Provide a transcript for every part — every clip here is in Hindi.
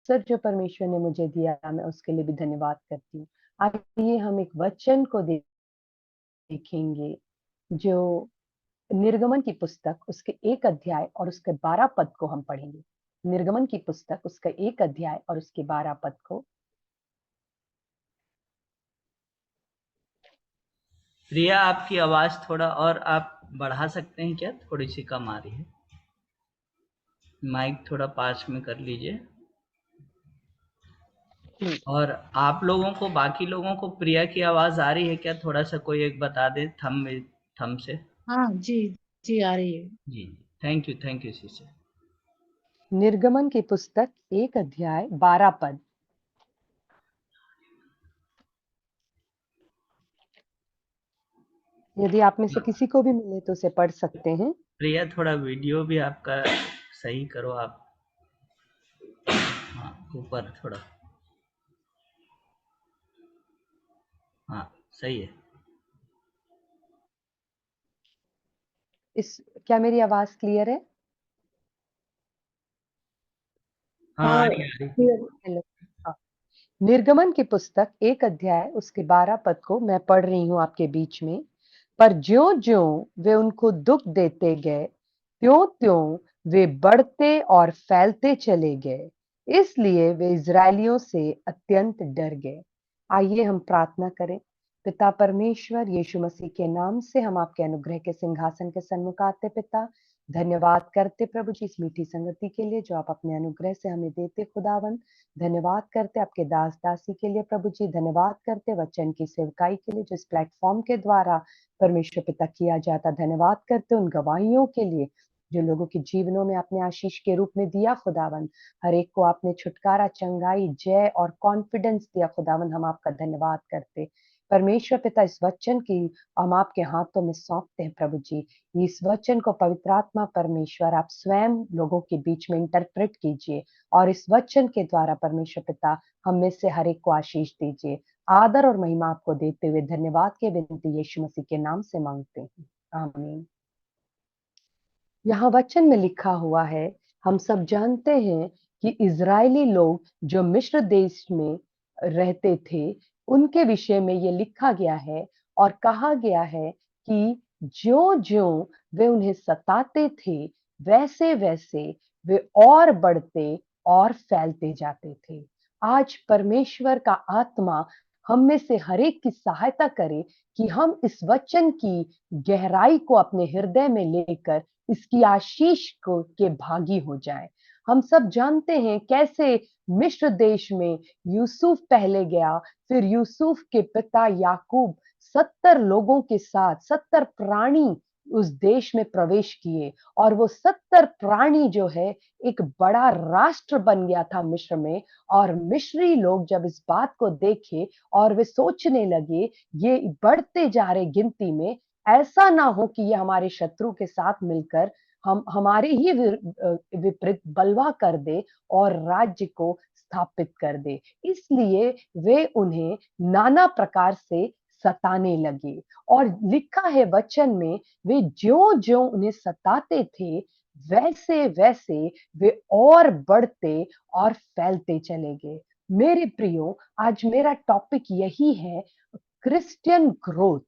अवसर जो परमेश्वर ने मुझे दिया, मैं उसके लिए भी धन्यवाद करती हूँ। आइए हम एक वचन को देखेंगे, जो निर्गमन की पुस्तक उसके 1 अध्याय और उसके 12 पद को हम पढ़ेंगे। निर्गमन की पुस्तक उसका 1 अध्याय और उसके 12 पद को। प्रिया, आपकी आवाज थोड़ा और आप बढ़ा सकते हैं क्या? थोड़ी सी कम आ रही है। माइक थोड़ा पास में कर लीजिए। और आप लोगों को, बाकी लोगों को प्रिया की आवाज आ रही है क्या? थोड़ा सा कोई एक बता दे थम से। हाँ जी। जी आ रही है। जी, थैंक यू सिस्टर। निर्गमन की पुस्तक 1 अध्याय 12 पद। यदि आप में से किसी को भी मिले तो उसे पढ़ सकते हैं। प्रिया, थोड़ा वीडियो भी आपका सही करो आप। हाँ, ऊपर थोड़ा। हाँ, सही है। क्या मेरी आवाज क्लियर है? हाँ, आ हाँ, रही, आ रही। हेलो। हाँ। निर्गमन की पुस्तक 1 अध्याय उसके 12 पद को मैं पढ़ रही हूँ आपके बीच में। पर ज्यों-ज्यों वे उनको दुःख देते गए, त्यों-त्यों वे बढ़ते और फैलते चले गए। इसलिए वे इस्राएलियों से अत्यंत डर गए। आइए हम प्रार्थना करें। पिता परमेश्वर, यीशु मसीह के नाम से हम आपके अनुग्रह के सिंहासन के सन्मुख आते पिता। धन्यवाद करते प्रभु जी इस मीठी संगति के लिए जो आप अपने अनुग्रह से हमें देते खुदावन। धन्यवाद करते आपके दास दासी के लिए प्रभु जी। धन्यवाद करते वचन की सेवकाई के लिए जो इस प्लेटफॉर्म के द्वारा परमेश्वर पिता किया जाता। धन्यवाद करते उन गवाहियों के लिए जो लोगों के जीवनों में आपने आशीष के रूप में दिया खुदावन। हर एक को आपने छुटकारा, चंगाई, जय और कॉन्फिडेंस दिया खुदावन। हम आपका धन्यवाद करते परमेश्वर पिता। इस वचन की हम आपके हाथों में सौंपते हैं प्रभु जी। इस वचन को पवित्र आत्मा परमेश्वर आप स्वयं लोगों के बीच में इंटरप्रेट कीजिए और इस वचन के द्वारा परमेश्वर पिता हम में से हर एक को आशीष दीजिए। आदर और महिमा आपको देते हुए धन्यवाद के विनती यीशु मसीह के नाम से मांगते हैं, आमीन। यहाँ वचन में लिखा हुआ है, हम सब जानते हैं कि इजरायली लोग जो मिस्र देश में रहते थे, उनके विषय में ये लिखा गया है और कहा गया है कि ज्यों-ज्यों वे उन्हें सताते थे, वैसे-वैसे वे और बढ़ते और फैलते जाते थे। आज परमेश्वर का आत्मा हम में से हर एक की सहायता करे कि हम इस वचन की गहराई को अपने हृदय में लेकर इसकी आशीष को के भागी हो जाए। हम सब जानते हैं कैसे मिस्र देश में यूसुफ पहले गया, फिर यूसुफ के पिता याकूब 70 लोगों के साथ 70 प्राणी उस देश में प्रवेश किए और वो 70 प्राणी जो है एक बड़ा राष्ट्र बन गया था मिस्र में। और मिस्री लोग जब इस बात को देखे और वे सोचने लगे ये बढ़ते जा रहे गिनती में, ऐसा ना हो कि ये हमारे शत्रु के साथ मिलकर हम हमारे ही विपरीत बलवा कर दे और राज्य को स्थापित कर दे। इसलिए वे उन्हें नाना प्रकार से सताने लगे और लिखा है वचन में, वे ज्यों-ज्यों उन्हें सताते थे, वैसे-वैसे वे और बढ़ते और फैलते चले गए। मेरे प्रियो, आज मेरा टॉपिक यही है, क्रिश्चियन ग्रोथ।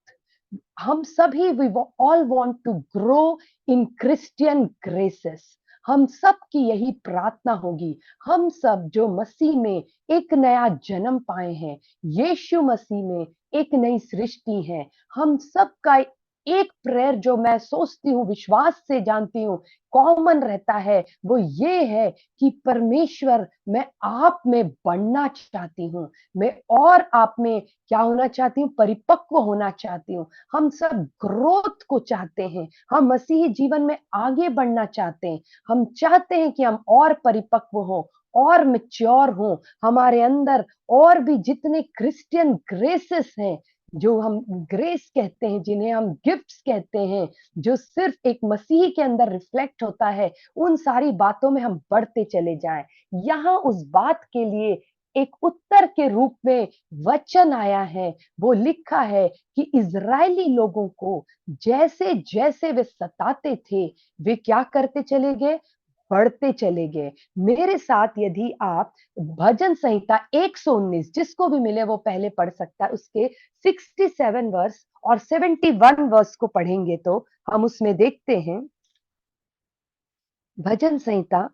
हम सभी we all want to grow in Christian graces. हम सब की यही प्रार्थना होगी। हम सब जो मसीह में एक नया जन्म पाए हैं, यीशु मसीह में एक नई सृष्टि है, हम सब का एक प्रेयर जो मैं सोचती हूँ, विश्वास से जानती हूँ, कॉमन रहता है, वो ये है कि परमेश्वर मैं आप में बढ़ना चाहती हूँ। मैं और आप में क्या होना चाहती हूँ? परिपक्व होना चाहती हूँ। हम सब ग्रोथ को चाहते हैं। हम मसीही जीवन में आगे बढ़ना चाहते हैं। हम चाहते हैं कि हम और परिपक्व हों और मैच्योर हों। हमारे अंदर और भी जितने क्रिश्चियन ग्रेसेस हैं, जो हम ग्रेस कहते हैं, जिन्हें हम गिफ्ट्स कहते हैं, जो सिर्फ एक मसीही के अंदर रिफ्लेक्ट होता है, उन सारी बातों में हम बढ़ते चले जाएं। यहाँ उस बात के लिए एक उत्तर के रूप में वचन आया है। वो लिखा है कि इजरायली लोगों को जैसे जैसे वे सताते थे, वे क्या करते चले गए? बढ़ते चले गए। मेरे साथ यदि आप भजन संहिता 119 जिसको भी मिले वो पहले पढ़ सकता है, उसके 67 वर्स और 71 वर्स को पढ़ेंगे तो हम उसमें देखते हैं भजन संहिता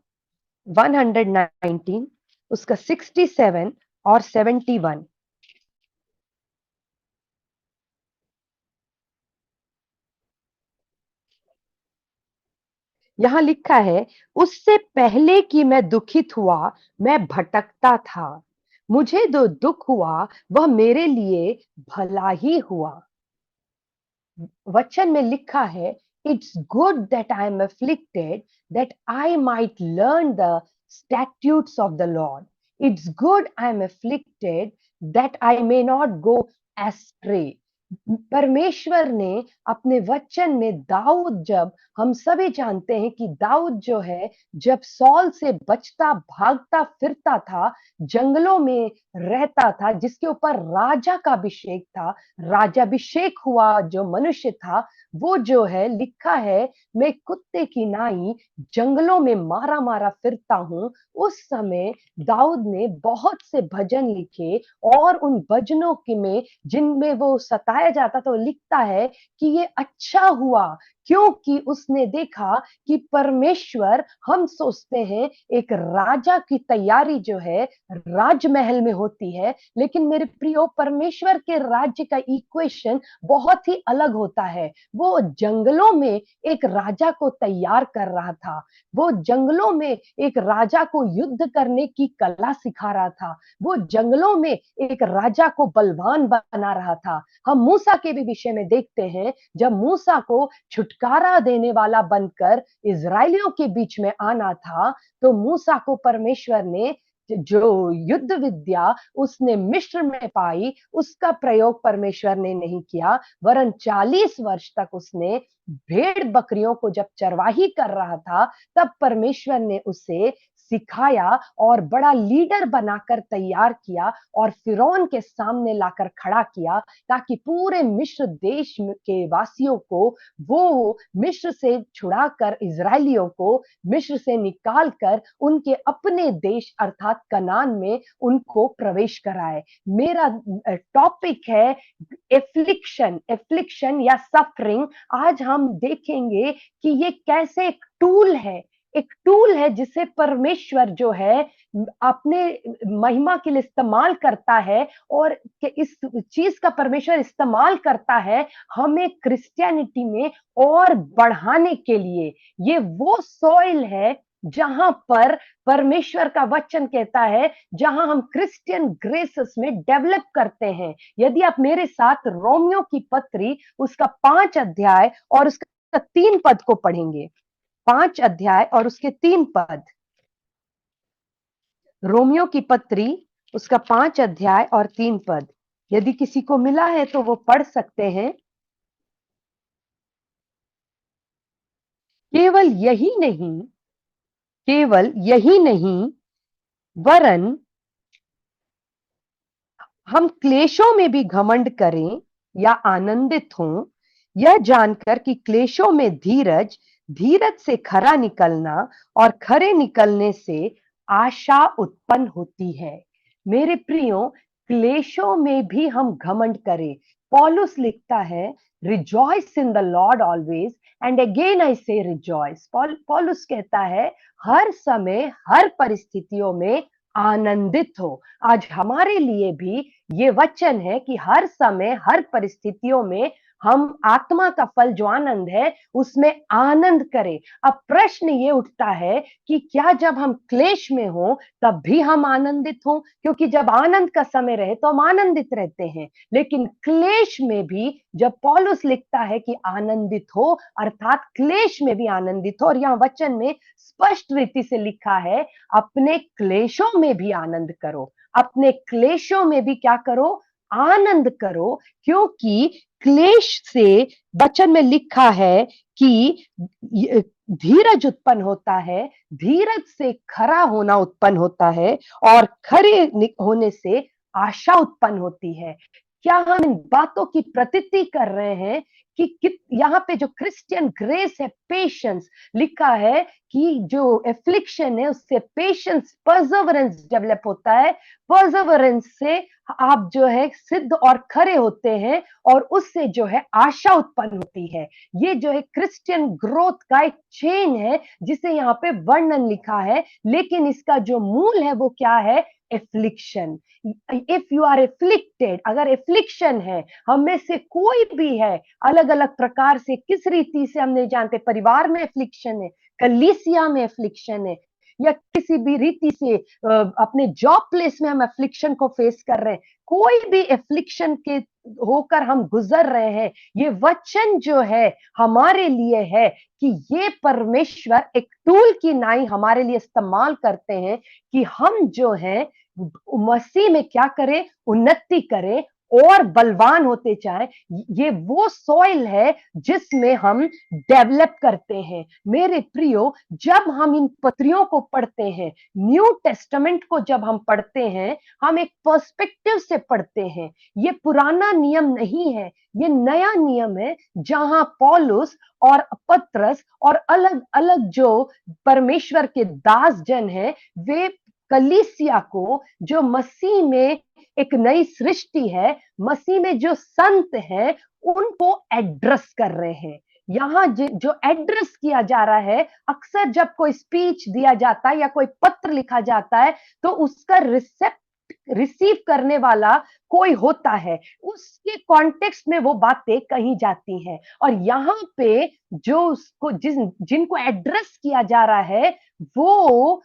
119 उसका 67 और 71। यहां लिखा है, उससे पहले कि मैं दुखित हुआ मैं भटकता था, मुझे जो दुख हुआ वह मेरे लिए भला ही हुआ। वचन में लिखा है, it's good that I am afflicted that I might learn the statutes of the Lord. It's good I am afflicted that I may not go ashtray. परमेश्वर ने अपने वचन में दाऊद, जब हम सभी जानते हैं कि दाऊद जो है जब सॉल से बचता भागता फिरता था, जंगलों में रहता था, जिसके ऊपर राजा का अभिषेक था, राजाभिषेक हुआ जो मनुष्य था, वो जो है लिखा है, मैं कुत्ते की नाई जंगलों में मारा मारा फिरता हूं। उस समय दाऊद ने बहुत से भजन लिखे और उन भजनों के में जिनमें वो सताया जाता था, वो लिखता है कि ये अच्छा हुआ क्योंकि उसने देखा कि परमेश्वर, हम सोचते हैं एक राजा की तैयारी जो है राजमहल में होती है, लेकिन मेरे प्रियो परमेश्वर के राज्य का इक्वेशन बहुत ही अलग होता है। वो जंगलों में एक राजा को तैयार कर रहा था, वो जंगलों में एक राजा को युद्ध करने की कला सिखा रहा था, वो जंगलों में एक राजा को बलवान बना रहा था। हम मूसा के भी विषय में देखते हैं, जब मूसा को छुटकारा देने वाला बनकर इजरायलियों के बीच में आना था, तो मूसा को परमेश्वर ने जो युद्ध विद्या उसने मिस्र में पाई, उसका प्रयोग परमेश्वर ने नहीं किया, वरन 40 वर्ष तक उसने भेड़ बकरियों को जब चरवाही कर रहा था, तब परमेश्वर ने उसे सिखाया और बड़ा लीडर बनाकर तैयार किया और फिरौन के सामने लाकर खड़ा किया, ताकि पूरे मिस्र देश के वासियों को वो मिस्र से छुड़ाकर, इजरायलियों को मिस्र से निकालकर उनके अपने देश अर्थात कनान में उनको प्रवेश कराए। मेरा टॉपिक है एफ्लिक्शन, एफ्लिक्शन या सफरिंग। आज हम देखेंगे कि ये कैसे एक टूल है, एक टूल है जिसे परमेश्वर जो है अपने महिमा के लिए इस्तेमाल करता है, और इस चीज का परमेश्वर इस्तेमाल करता है हमें क्रिश्चियनिटी में और बढ़ाने के लिए। ये वो सॉइल है जहां पर परमेश्वर का वचन कहता है, जहां हम क्रिश्चियन ग्रेसेस में डेवलप करते हैं। यदि आप मेरे साथ रोमियो की पत्री उसका 5 अध्याय और उसका 3 पद को पढ़ेंगे, 5 अध्याय और उसके 3 पद। रोमियो की पत्री उसका 5 अध्याय और 3 पद, यदि किसी को मिला है तो वो पढ़ सकते हैं। केवल यही नहीं वरन हम क्लेशों में भी घमंड करें या आनंदित हों, यह जानकर कि क्लेशों में धीरज, धीरज से खरा निकलना और खरे निकलने से आशा उत्पन्न होती है। मेरे प्रियो, क्लेशों में भी हम घमंड करें। पौलुस लिखता है, rejoice in the Lord always, and again I से रिजॉइस। पौलुस कहता है हर समय हर परिस्थितियों में आनंदित हो। आज हमारे लिए भी ये वचन है कि हर समय हर परिस्थितियों में हम आत्मा का फल जो आनंद है उसमें आनंद करें। अब प्रश्न ये उठता है कि क्या जब हम क्लेश में हो तब भी हम आनंदित हो? क्योंकि जब आनंद का समय रहे तो हम आनंदित रहते हैं, लेकिन क्लेश में भी जब पौलुस लिखता है कि आनंदित हो, अर्थात क्लेश में भी आनंदित हो, और यहां वचन में स्पष्ट रीति से लिखा है, अपने क्लेशों में भी आनंद करो, अपने क्लेशों में भी क्या करो? आनंद करो, क्योंकि क्लेश से वचन में लिखा है कि धीरज उत्पन्न होता है, धीरज से खरा होना उत्पन्न होता है, और खरे होने से आशा उत्पन्न होती है। क्या हम इन बातों की प्रतीति कर रहे हैं कि यहाँ पे जो क्रिश्चियन ग्रेस है, पेशेंस लिखा है कि जो एफ्लिक्शन है उससे पेशेंस, परसेवरेंस डेवलप होता है। परसेवरेंस से आप जो है सिद्ध और खरे होते हैं और उससे जो है आशा उत्पन्न होती है। ये जो है क्रिश्चियन ग्रोथ का एक चेन है जिसे यहाँ पे वर्णन लिखा है, लेकिन इसका जो मूल है वो क्या है? Affliction. If you are afflicted, अगर एफ्लिक्शन है, हम में से कोई भी है, अलग अलग प्रकार से, किस रीति से हम नहीं जानते, परिवार में एफ्लिक्शन है, कलीसिया में एफ्लिक्शन है, या किसी भी रीति से अपने जॉब प्लेस में हम एफ्लिक्शन को फेस कर रहे हैं, कोई भी एफ्लिक्शन के होकर हम गुजर रहे हैं, ये वचन जो है हमारे लिए है कि ये परमेश्वर एक टूल की नाई हमारे लिए इस्तेमाल करते हैं कि हम जो है मसीह में क्या करें? उन्नति करें और बलवान होते जाएं। ये वो सॉइल है जिसमें हम डेवलप करते हैं। मेरे प्रियो, जब हम इन पत्रियों को पढ़ते हैं, न्यू टेस्टामेंट को जब हम पढ़ते हैं, हम एक पर्सपेक्टिव से पढ़ते हैं। ये पुराना नियम नहीं है, ये नया नियम है, जहां पौलुस और पतरस और अलग अलग जो परमेश्वर के दास जन हैं, वे कलीसिया को, जो मसीह में एक नई सृष्टि है, मसीह में जो संत हैं, उनको एड्रेस कर रहे हैं। यहाँ जो एड्रेस किया जा रहा है, अक्सर जब कोई स्पीच दिया जाता है या कोई पत्र लिखा जाता है, तो उसका रिसीव करने वाला कोई होता है, उसके कॉन्टेक्स्ट में वो बातें कही जाती हैं। और यहाँ पे जो उसको जिनको एड्रेस किया जा रहा है, वो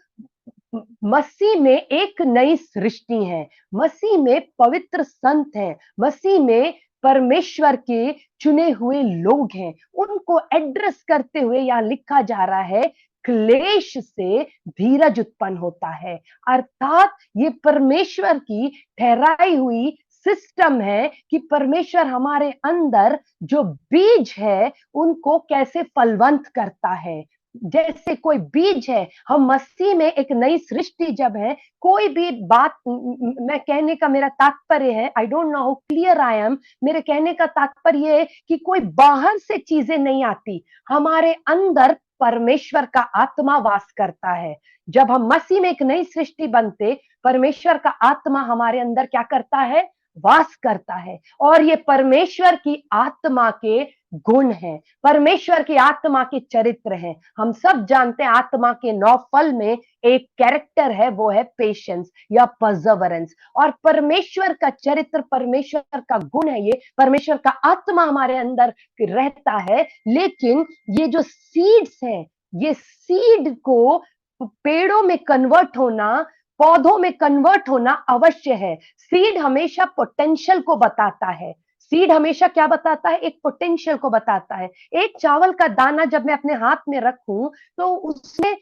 मसीह में एक नई सृष्टि है, मसीह में पवित्र संत हैं, मसीह में परमेश्वर के चुने हुए लोग हैं। उनको एड्रेस करते हुए यहां लिखा जा रहा है, क्लेश से धीरज उत्पन्न होता है। अर्थात ये परमेश्वर की ठहराई हुई सिस्टम है कि परमेश्वर हमारे अंदर जो बीज है उनको कैसे फलवंत करता है। जैसे कोई बीज है, हम मसीह में एक नई सृष्टि जब है, कोई भी बात, मैं कहने का मेरा तात्पर्य है, I don't know how clear I am, मेरे कहने का तात्पर्य है कि कोई बाहर से चीजें नहीं आती, हमारे अंदर परमेश्वर का आत्मा वास करता है। जब हम मसीह में एक नई सृष्टि बनते, परमेश्वर का आत्मा हमारे अंदर क्या करता है? वास करता है। और ये परमेश्वर की आत्मा के गुण हैं, परमेश्वर की आत्मा के चरित्र हैं। हम सब जानते हैं आत्मा के 9 फल में एक कैरेक्टर है, वो है पेशेंस या परसेवरेंस। और परमेश्वर का चरित्र, परमेश्वर का गुण है, ये परमेश्वर का आत्मा हमारे अंदर रहता है। लेकिन ये जो सीड्स हैं, ये सीड को पेड़ों में कन्वर्ट होना, पौधों में कन्वर्ट होना अवश्य है। सीड हमेशा पोटेंशियल को बताता है। सीड हमेशा क्या बताता है? एक पोटेंशियल को बताता है। एक चावल का दाना जब मैं अपने हाथ में रखूं, तो उसमें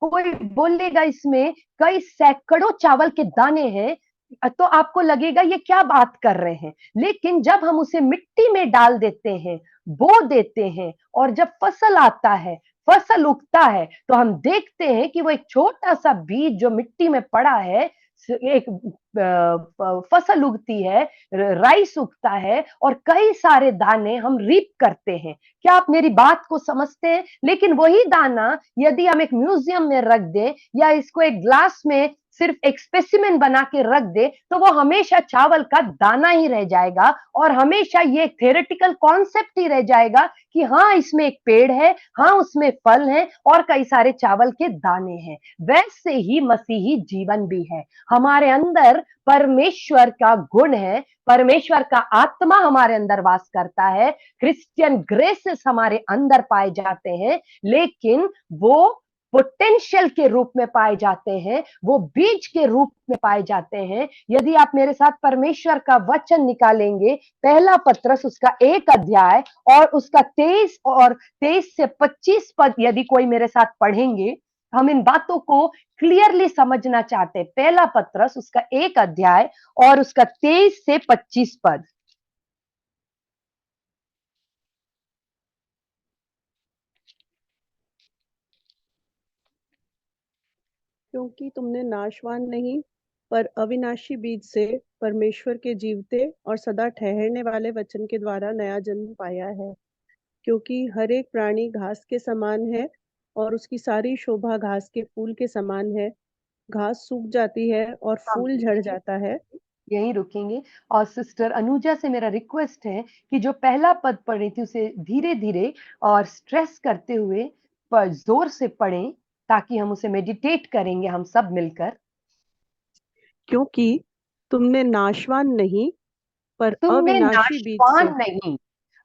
कोई बोलेगा इसमें कई सैकड़ों चावल के दाने हैं, तो आपको लगेगा ये क्या बात कर रहे हैं। लेकिन जब हम उसे मिट्टी में डाल देते हैं, बो देते हैं, और जब फसल आता है, फसल उगता है, तो हम देखते हैं कि वो एक छोटा सा बीज जो मिट्टी में पड़ा है, एक फसल उगती है, राइस उगता है, और कई सारे दाने हम रीप करते हैं। क्या आप मेरी बात को समझते हैं? लेकिन वही दाना यदि हम एक म्यूजियम में रख दें या इसको एक ग्लास में सिर्फ एक स्पेसिमेन बना के रख दे, तो वो हमेशा चावल का दाना ही रह जाएगा, और हमेशा ये थ्योरेटिकल कॉन्सेप्ट ही रह जाएगा कि हाँ इसमें एक पेड़ है, हाँ उसमें फल है और कई सारे चावल के दाने हैं। वैसे ही मसीही जीवन भी है। हमारे अंदर परमेश्वर का गुण है, परमेश्वर का आत्मा हमारे अंदर वास करता है, क्रिश्चियन ग्रेसेस हमारे अंदर पाए जाते हैं, लेकिन वो पोटेंशियल के रूप में पाए जाते हैं, वो बीज के रूप में पाए जाते हैं। यदि आप मेरे साथ परमेश्वर का वचन निकालेंगे, पहला पत्रस उसका 1 अध्याय और उसका 23 से 25 पद यदि कोई मेरे साथ पढ़ेंगे, हम इन बातों को क्लियरली समझना चाहते हैं। पहला पत्रस उसका 1 अध्याय और उसका 23 से 25 पद। क्योंकि तुमने नाशवान नहीं पर अविनाशी बीज से परमेश्वर के जीवते और सदा ठहरने वाले वचन के द्वारा नया जन्म पाया है, क्योंकि हर एक प्राणी घास के समान है और उसकी सारी शोभा घास के फूल के समान है। घास सूख जाती है और हम फूल झड़ जाता है। यहीं रुकेंगे। और सिस्टर अनुजा से मेरा रिक्वेस्ट है कि जो पहला पद पढ़ी थी उसे धीरे धीरे और स्ट्रेस करते हुए पर जोर से पढ़ें, ताकि हम उसे मेडिटेट करेंगे हम सब मिलकर। क्योंकि तुमने नाशवान नहीं पर तुमने अविनाशी बीज से नाशवान नहीं,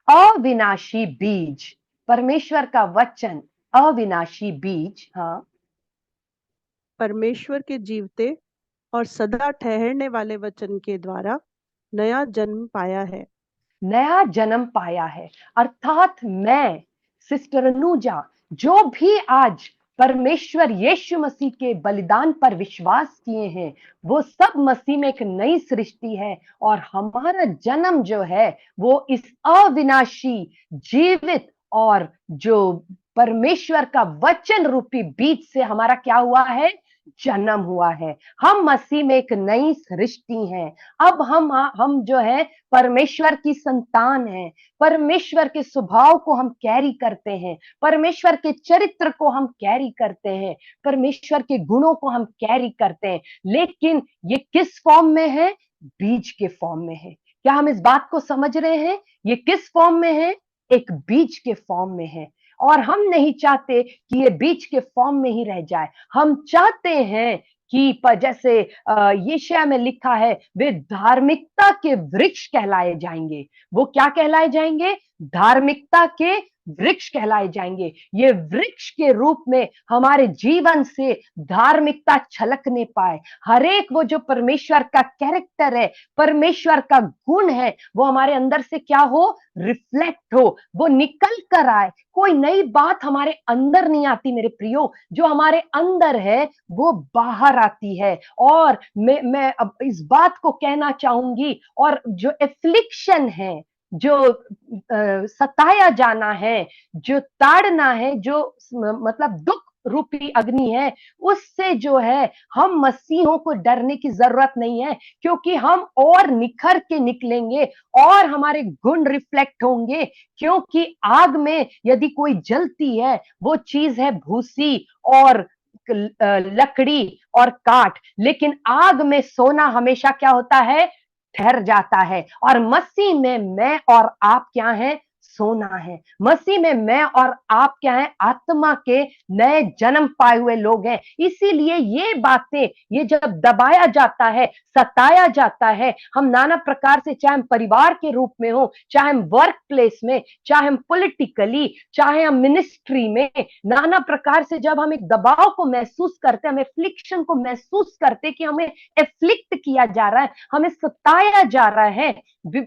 अविनाशी बीज, परमेश्वर का वचन, अविनाशी बीज, हाँ, परमेश्वर के जीवते और सदा ठहरने वाले वचन के द्वारा नया जन्म पाया है। नया जन्म पाया है। अर्थात मैं, सिस्टर अनुजा, जो भी आज परमेश्वर यीशु मसीह के बलिदान पर विश्वास किए हैं, वो सब मसीह में एक नई सृष्टि है। और हमारा जन्म जो है वो इस अविनाशी, जीवित और जो परमेश्वर का वचन रूपी बीज से हमारा क्या हुआ है, जन्म हुआ है। हम मसीह में एक नई सृष्टि हैं। अब हम जो है परमेश्वर की संतान है। परमेश्वर के स्वभाव को हम कैरी करते हैं, परमेश्वर के चरित्र को हम कैरी करते हैं, परमेश्वर के गुणों को हम कैरी करते हैं। लेकिन ये किस फॉर्म में है, बीज के फॉर्म में है। क्या हम इस बात को समझ रहे हैं? ये किस फॉर्म में है, एक बीज के फॉर्म में है। और हम नहीं चाहते कि ये बीज के फॉर्म में ही रह जाए। हम चाहते हैं कि जैसे यशायाह में लिखा है, वे धार्मिकता के वृक्ष कहलाए जाएंगे। वो क्या कहलाए जाएंगे? धार्मिकता के वृक्ष कहलाए जाएंगे। ये वृक्ष के रूप में हमारे जीवन से धार्मिकता छलकने पाए। हर एक वो जो परमेश्वर का कैरेक्टर है, परमेश्वर का गुण है, वो हमारे अंदर से क्या हो, रिफ्लेक्ट हो, वो निकल कर आए। कोई नई बात हमारे अंदर नहीं आती मेरे प्रियो, जो हमारे अंदर है वो बाहर आती है। और मैं अब इस बात को कहना चाहूंगी, और जो एफ्लिक्शन है, जो सताया जाना है, जो ताड़ना है, जो मतलब दुख रूपी अग्नि है, उससे जो है हम मसीहों को डरने की जरूरत नहीं है, क्योंकि हम और निखर के निकलेंगे और हमारे गुण रिफ्लेक्ट होंगे। क्योंकि आग में यदि कोई जलती है, वो चीज है भूसी और लकड़ी और काठ, लेकिन आग में सोना हमेशा क्या होता है, ठहर जाता है। और मसीह में मैं और आप क्या हैं, सोना है। मसीह में मैं और आप क्या हैं, आत्मा के नए जन्म पाए हुए लोग हैं। इसीलिए ये बातें, ये जब दबाया जाता है, सताया जाता है, हम नाना प्रकार से, चाहे हम परिवार के रूप में हो, चाहे हम वर्क प्लेस में, चाहे हम पॉलिटिकली, चाहे हम मिनिस्ट्री में, नाना प्रकार से जब हम एक दबाव को महसूस करते हैं, हम एफ्लिक्शन को महसूस करते कि हमें एफ्लिक्ट किया जा रहा है, हमें सताया जा रहा है,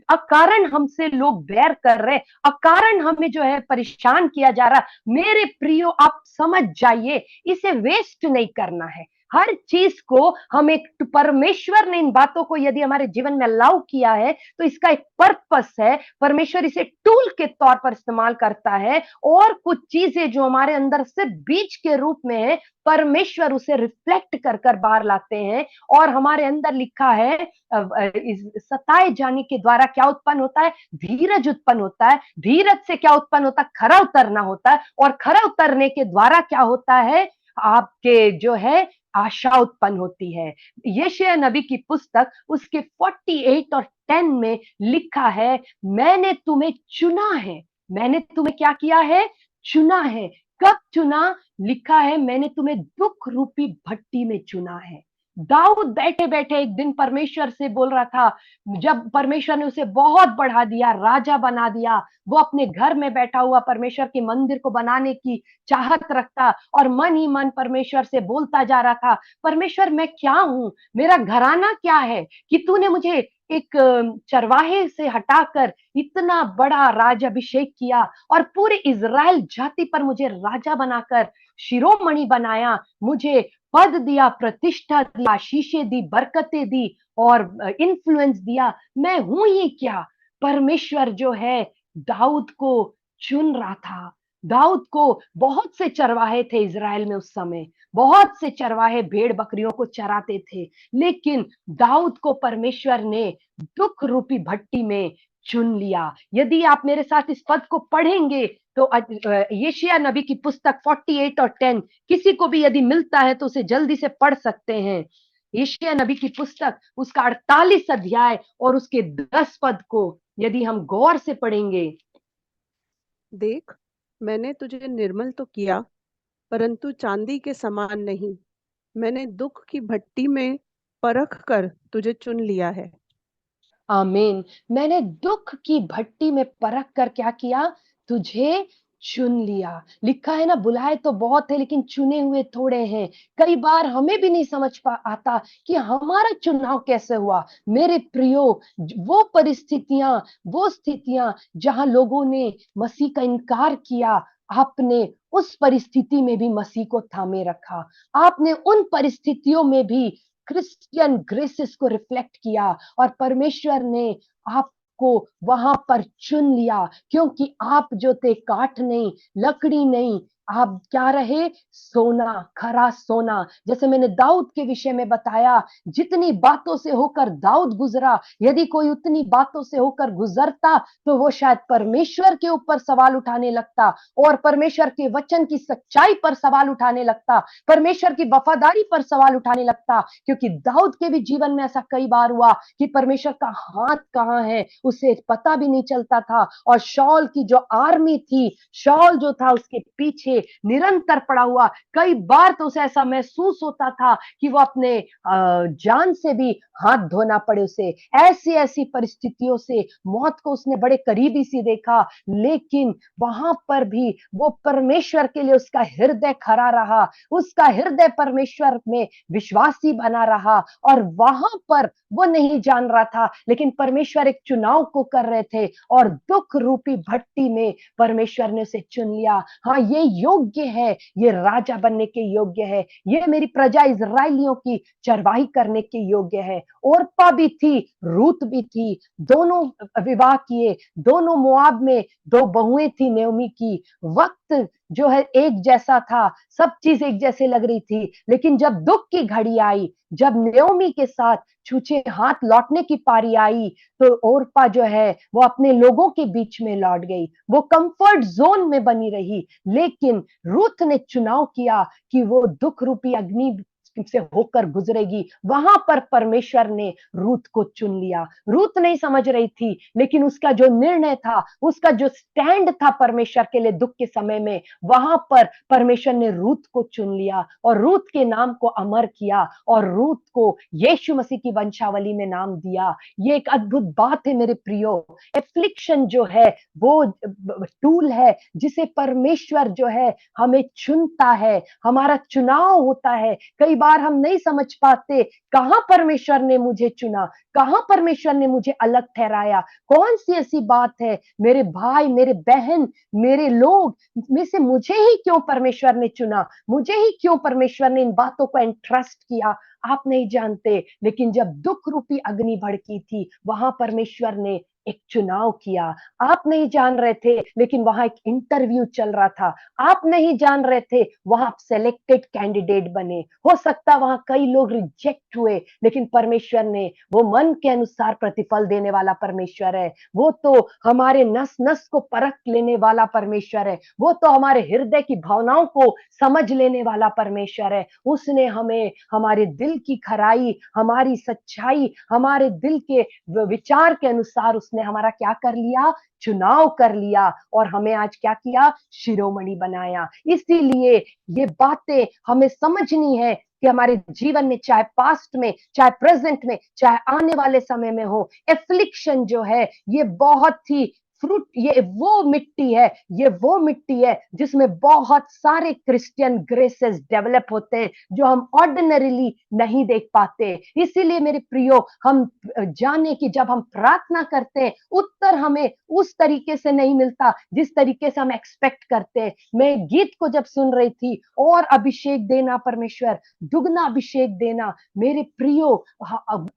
अकारण हमसे लोग बैर कर रहे हैं, अकारण हमें जो है परेशान किया जा रहा, मेरे प्रियो आप समझ जाइए, इसे वेस्ट नहीं करना है। हर चीज को हम एक, परमेश्वर ने इन बातों को यदि हमारे जीवन में अलाउ किया है तो इसका एक पर्पस है। परमेश्वर इसे टूल के तौर पर इस्तेमाल करता है, और कुछ चीजें जो हमारे अंदर से बीज के रूप में है, परमेश्वर उसे रिफ्लेक्ट कर कर बाहर लाते हैं। और हमारे अंदर लिखा है, सताए जाने के द्वारा क्या उत्पन्न होता है, धीरज उत्पन्न होता है। धीरज से क्या उत्पन्न होता है, खरा उतरना होता है। और खरा उतरने के द्वारा क्या होता है, आपके जो है आशा उत्पन्न होती है। यशायाह नबी की पुस्तक उसके 48 और 10 में लिखा है, मैंने तुम्हें चुना है। मैंने तुम्हें क्या किया है, चुना है। कब चुना? लिखा है, मैंने तुम्हें दुख रूपी भट्टी में चुना है। दाऊद बैठे बैठे एक दिन परमेश्वर से बोल रहा था, जब परमेश्वर ने उसे बहुत बढ़ा दिया, राजा बना दिया, वो अपने घर में बैठा हुआ परमेश्वर के मंदिर को बनाने की चाहत रखता, और मन ही मन परमेश्वर से बोलता जा रहा था, परमेश्वर मैं क्या हूं, मेरा घराना क्या है कि तूने मुझे एक चरवाहे से हटाकर इतना बड़ा राज अभिषेक किया, और पूरे इज़राइल जाति पर मुझे राजा बनाकर शिरोमणि बनाया, मुझे पद दिया, प्रतिष्ठा दी, आशीषें दी, बरकतें दी और इन्फ्लुएंस दिया। मैं हूं ही क्या? परमेश्वर जो है दाऊद को चुन रहा था। दाऊद को बहुत से चरवाहे थे इज़राइल में उस समय, बहुत से चरवाहे भेड़ बकरियों को चराते थे, लेकिन दाऊद को परमेश्वर ने दुख रूपी भट्टी में चुन लिया। यदि आप मेरे साथ इस पद को पढ़ेंगे तो यशायाह नबी की पुस्तक 48 और 10 किसी को भी यदि मिलता है तो उसे जल्दी से पढ़ सकते हैं। यशायाह नबी की पुस्तक उसका 48 अध्याय और उसके 10 पद को यदि हम गौर से पढ़ेंगे। देख, मैंने तुझे निर्मल तो किया, परंतु चांदी के समान नहीं। मैंने दुख की भट्टी में परख कर तुझे चुन लिया है। आमीन। मैंने दुख की भट्टी में परख कर क्या किया? तुझे चुन लिया। लिखा है ना, बुलाए तो बहुत है लेकिन चुने हुए थोड़े हैं। कई बार हमें भी नहीं समझ आता कि हमारा चुनाव कैसे हुआ। मेरे प्रियो, वो परिस्थितियां, वो स्थितियां जहां लोगों ने मसीह का इनकार किया, आपने उस परिस्थिति में भी मसीह को थामे रखा। आपने उन परिस्थितियों में भी क्रिश्चियन ग्रेसेस को रिफ्लेक्ट किया और परमेश्वर ने आपको वहां पर चुन लिया, क्योंकि आप जो थे काठ नहीं, लकड़ी नहीं, आप क्या रहे? सोना, खरा सोना। जैसे मैंने दाऊद के विषय में बताया, जितनी बातों से होकर दाऊद गुजरा, यदि कोई उतनी बातों से होकर गुजरता तो वो शायद परमेश्वर के ऊपर सवाल उठाने लगता और परमेश्वर के वचन की सच्चाई पर सवाल उठाने लगता, परमेश्वर की वफादारी पर सवाल उठाने लगता। क्योंकि दाऊद के भी जीवन में ऐसा कई बार हुआ कि परमेश्वर का हाथ कहां है उसे पता भी नहीं चलता था, और शॉल की जो आर्मी थी, शॉल जो था उसके पीछे निरंतर पड़ा हुआ। कई बार तो उसे ऐसा महसूस होता था कि वो अपने जान से भी हाथ धोना पड़े उसे। ऐसी ऐसी परिस्थितियों से मौत को उसने बड़े करीबी से देखा, लेकिन वहां पर भी वो परमेश्वर के लिए उसका हृदय खड़ा रहा, उसका हृदय परमेश्वर में विश्वासी बना रहा। और वहां पर वो नहीं जान रहा था, लेकिन परमेश्वर एक चुनाव को कर रहे थे और दुख रूपी भट्टी में परमेश्वर ने उसे चुन लिया। हाँ, ये योग्य है, ये राजा बनने के योग्य है, ये मेरी प्रजा इजराइलियों की चरवाही करने के योग्य है। ओरपा भी थी, रूत भी थी, दोनों विवाह किए, दोनों मोआब में दो बहुएं थी नेओमी की। वक्त जो है एक जैसा था, सब चीज एक जैसे लग रही थी, लेकिन जब दुख की घड़ी आई, जब नेओमी के साथ छूछे हाथ लौटने की पारी आई, तो ओरपा जो है वो अपने लोगों के बीच में लौट गई, वो कंफर्ट जोन में बनी रही। लेकिन रूथ ने चुनाव किया कि वो दुख रूपी अग्नि से होकर गुजरेगी। वहां पर परमेश्वर ने रूथ को चुन लिया। रूथ नहीं समझ रही थी, लेकिन उसका जो निर्णय था, उसका जो स्टैंड था परमेश्वर के लिए दुख के समय में, वहां पर परमेश्वर ने रूथ को चुन लिया और रूथ के नाम को अमर किया और रूथ को यीशु मसीह की वंशावली में नाम दिया। ये एक अद्भुत बात है मेरे प्रियो। एफ्लिक्शन जो है वो टूल है जिसे परमेश्वर जो है हमें चुनता है, हमारा चुनाव होता है। कई बार हम नहीं समझ पाते कहां परमेश्वर ने मुझे चुना, कहां परमेश्वर ने मुझे अलग ठहराया, कौन सी ऐसी बात है मेरे भाई, मेरे बहन, मेरे लोग में से मुझे ही क्यों परमेश्वर ने चुना, मुझे ही क्यों परमेश्वर ने इन बातों को एंट्रस्ट किया। आप नहीं जानते, लेकिन जब दुख रूपी अग्नि भड़की थी, वहां परमेश्वर ने एक चुनाव किया। आप नहीं जान रहे थे, लेकिन वहां एक इंटरव्यू चल रहा था। आप नहीं जान रहे थे, वहां आप सेलेक्टेड कैंडिडेट बने। हो सकता वहां कई लोग रिजेक्ट हुए, लेकिन परमेश्वर ने, वो मन के अनुसार प्रतिफल देने वाला परमेश्वर है। वो तो हमारे नस नस को परख लेने वाला परमेश्वर है। वो तो हमारे हृदय की भावनाओं को समझ लेने वाला परमेश्वर है। उसने हमें हमारे दिल की खराई, हमारी सच्चाई, हमारे दिल के विचार के अनुसार उसने हमारा क्या कर लिया? चुनाव कर लिया और हमें आज क्या किया? शिरोमणि बनाया। इसीलिए ये बातें हमें समझनी है कि हमारे जीवन में, चाहे पास्ट में, चाहे प्रेजेंट में, चाहे आने वाले समय में हो, एफ्लिक्शन जो है ये बहुत ही फ्रूट, ये वो मिट्टी है, ये वो मिट्टी है जिसमें बहुत सारे क्रिश्चियन ग्रेसेस डेवलप होते हैं जो हम ऑर्डिनरीली नहीं देख पाते। इसीलिए मेरे प्रियो, हम जाने कि जब हम प्रार्थना करते हैं, उत्तर हमें उस तरीके से नहीं मिलता जिस तरीके से हम एक्सपेक्ट करते हैं। मैं गीत को जब सुन रही थी, और अभिषेक देना परमेश्वर, दुगना अभिषेक देना, मेरे प्रियो,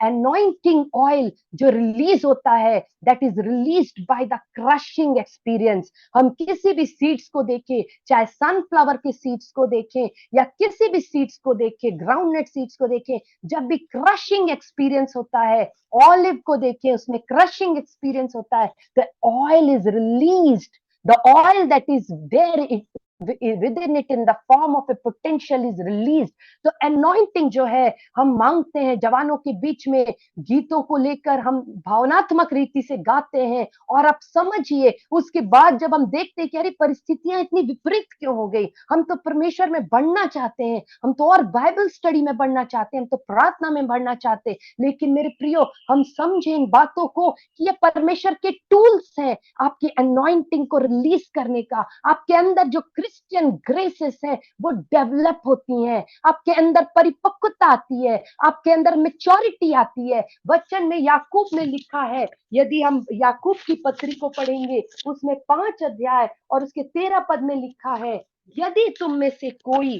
अनॉइंटिंग ऑयल जो रिलीज होता है, that is released by the crushing experience. हम किसी भी सीड्स को देखें, चाहे सनफ्लावर के सीड्स को देखें या किसी भी सीड्स को देखें, ग्राउंडनट सीड्स को देखें, जब भी क्रशिंग एक्सपीरियंस होता है, ऑलिव को देखें, उसमें क्रशिंग एक्सपीरियंस होता है, the oil is released the oil that is there within it in the form of a potential is released. तो anointing जो है हम मांगते हैं, जवानों के बीच में गीतों को लेकर हम भावनात्मक रीति से गाते हैं, और आप समझिए उसके बाद जब हम देखते हैं कि अरे परिस्थितियां इतनी विपरीत क्यों हो गई, हम तो परमेश्वर में बढ़ना चाहते हैं, हम तो और बाइबल स्टडी में बढ़ना चाहते हैं, हम तो प्रार्थना में बढ़ना चाहते हैं, लेकिन मेरे प्रियो हम समझे इन बातों को कि ये परमेश्वर के टूल्स हैं आपकी अनॉइंटिंग को रिलीज करने का। आपके अंदर जो क्रिश्चियन ग्रेसेस है वो डेवलप होती हैं, आपके अंदर परिपक्वता आती है, आपके अंदर मैच्योरिटी आती है। वचन में याकूब में लिखा है, यदि हम याकूब की पत्री को पढ़ेंगे उसमें 5 अध्याय और उसके 13 पद में लिखा है, यदि तुम में से कोई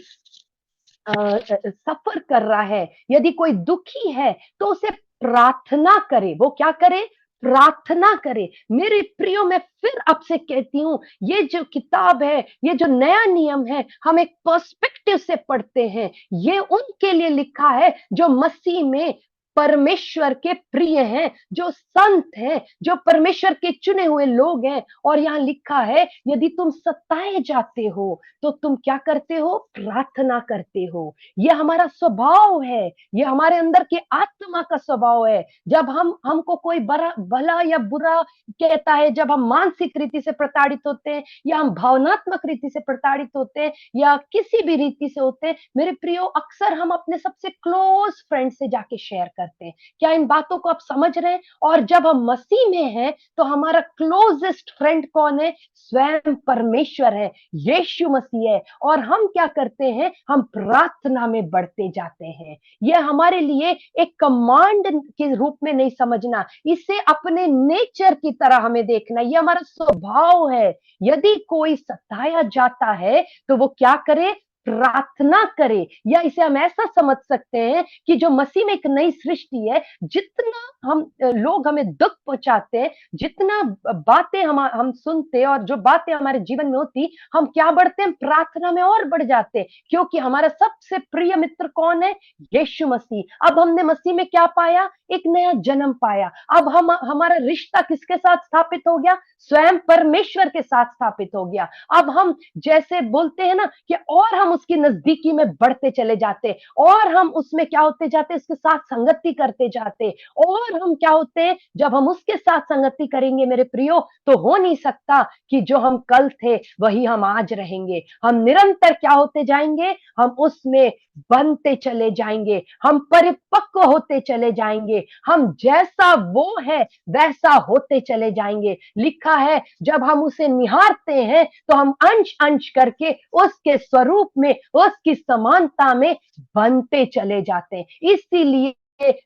सफर कर रहा है, यदि कोई दुखी है, तो उसे प्रार्थना करे। वो क्या करे? प्रार्थना करे। मेरे प्रियो, मैं फिर आपसे कहती हूं, ये जो किताब है, ये जो नया नियम है, हम एक पर्सपेक्टिव से पढ़ते हैं। ये उनके लिए लिखा है जो मसीह में परमेश्वर के प्रिय हैं, जो संत हैं, जो परमेश्वर के चुने हुए लोग हैं। और यहाँ लिखा है, यदि तुम सताए जाते हो तो तुम क्या करते हो? प्रार्थना करते हो। ये हमारा स्वभाव है, ये हमारे अंदर के आत्मा का स्वभाव है। जब हमको कोई भला या बुरा कहता है, जब हम मानसिक रीति से प्रताड़ित होते हैं, या हम भावनात्मक रीति से प्रताड़ित होते हैं, या किसी भी रीति से होते हैं, मेरे प्रियो, अक्सर हम अपने सबसे क्लोज फ्रेंड से जाके शेयर करते हैं। क्या इन बातों को आप समझ रहे हैं? और जब हम मसीह में हैं तो हमारा क्लोजेस्ट फ्रेंड कौन है? स्वयं परमेश्वर है, यीशु मसीह है। और हम क्या करते हैं? हम प्रार्थना में बढ़ते जाते हैं। यह हमारे लिए एक कमांड के रूप में नहीं समझना, इसे अपने नेचर की तरह हमें देखना। यह हमारा स्वभाव है। यदि कोई सताया जाता है तो वो क्या करे? प्रार्थना करे। या इसे हम ऐसा समझ सकते हैं कि जो मसीह में एक नई सृष्टि है, जितना हम लोग हमें दुख पहुंचाते हैं, जितना बातें हम सुनते हैं, और जो बातें हमारे जीवन में होती, हम क्या बढ़ते हैं? प्रार्थना में और बढ़ जाते हैं, क्योंकि हमारा सबसे प्रिय मित्र कौन है? यीशु मसीह। अब हमने मसीह में क्या पाया? एक नया जन्म पाया। अब हमारा रिश्ता किसके साथ स्थापित हो गया? स्वयं परमेश्वर के साथ स्थापित हो गया। अब हम जैसे बोलते हैं ना कि और हम उसकी नजदीकी में बढ़ते चले जाते, और हम उसमें क्या होते जाते? उसके साथ संगति करते जाते। और हम क्या होते हैं? जब हम उसके साथ संगति करेंगे मेरे प्रियो, तो हो नहीं सकता कि जो हम कल थे वही हम आज रहेंगे। हम निरंतर क्या होते जाएंगे? हम उसमें बनते चले जाएंगे, हम परिपक्व होते चले जाएंगे, हम जैसा वो है वैसा होते चले जाएंगे। लिखा है, जब हम उसे निहारते हैं तो हम अंश अंश करके उसके स्वरूप में, उसकी समानता में बनते चले जाते हैं। इसीलिए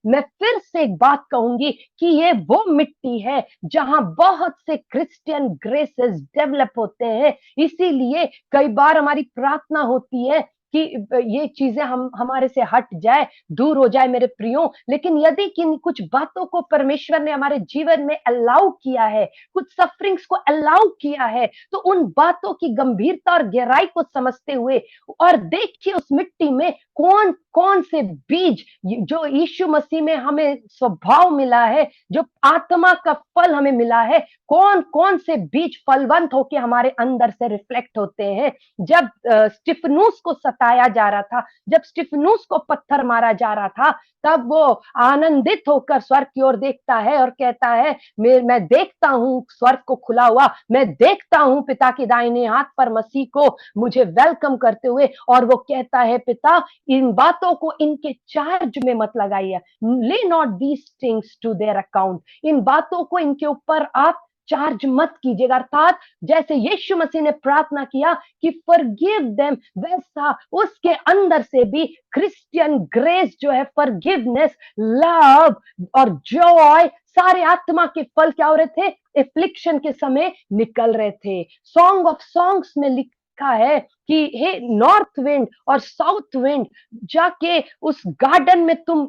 मैं फिर से एक बात कहूंगी कि ये वो मिट्टी है जहां बहुत से क्रिश्चियन ग्रेसेस डेवलप होते हैं। इसीलिए कई बार हमारी प्रार्थना होती है कि ये चीजें हमारे से हट जाए, दूर हो जाए मेरे प्रियो। लेकिन यदि किन कुछ बातों को परमेश्वर ने हमारे जीवन में अलाउ किया है, कुछ सफरिंग्स को अलाउ किया है, तो उन बातों की गंभीरता और गहराई को समझते हुए, और देखिए उस मिट्टी में कौन कौन से बीज, जो यीशु मसीह में हमें स्वभाव मिला है, जो आत्मा का फल हमें मिला है, कौन कौन से बीज फलवंत होके हमारे अंदर से रिफ्लेक्ट होते हैं। जब स्टिफनुस को सताया जा रहा था, जब स्टिफनुस को पत्थर मारा जा रहा था, तब वो आनंदित होकर स्वर्ग की ओर देखता है और कहता है, मैं देखता हूं स्वर्ग को खुला हुआ, मैं देखता हूं पिता के दाहिने हाथ पर मसीह को मुझे वेलकम करते हुए। और वो कहता है, पिता, इन बातों को इनके चार्ज में मत लगाइए, lay not these things to their account, इन बातों को इनके ऊपर आप चार्ज मत कीजिएगा। अर्थात जैसे यीशु मसीह ने प्रार्थना किया कि फॉरगिव देम, वैसा उसके अंदर से भी क्रिश्चियन ग्रेस जो है, फॉरगिवनेस, लव और जॉय, सारे आत्मा के फल क्या हो रहे थे? एफ्लिक्शन के समय निकल रहे थे। सॉन्ग ऑफ सॉन्ग्स में लिखा है कि हे नॉर्थ विंड और साउथ विंड, जाके उस गार्डन में तुम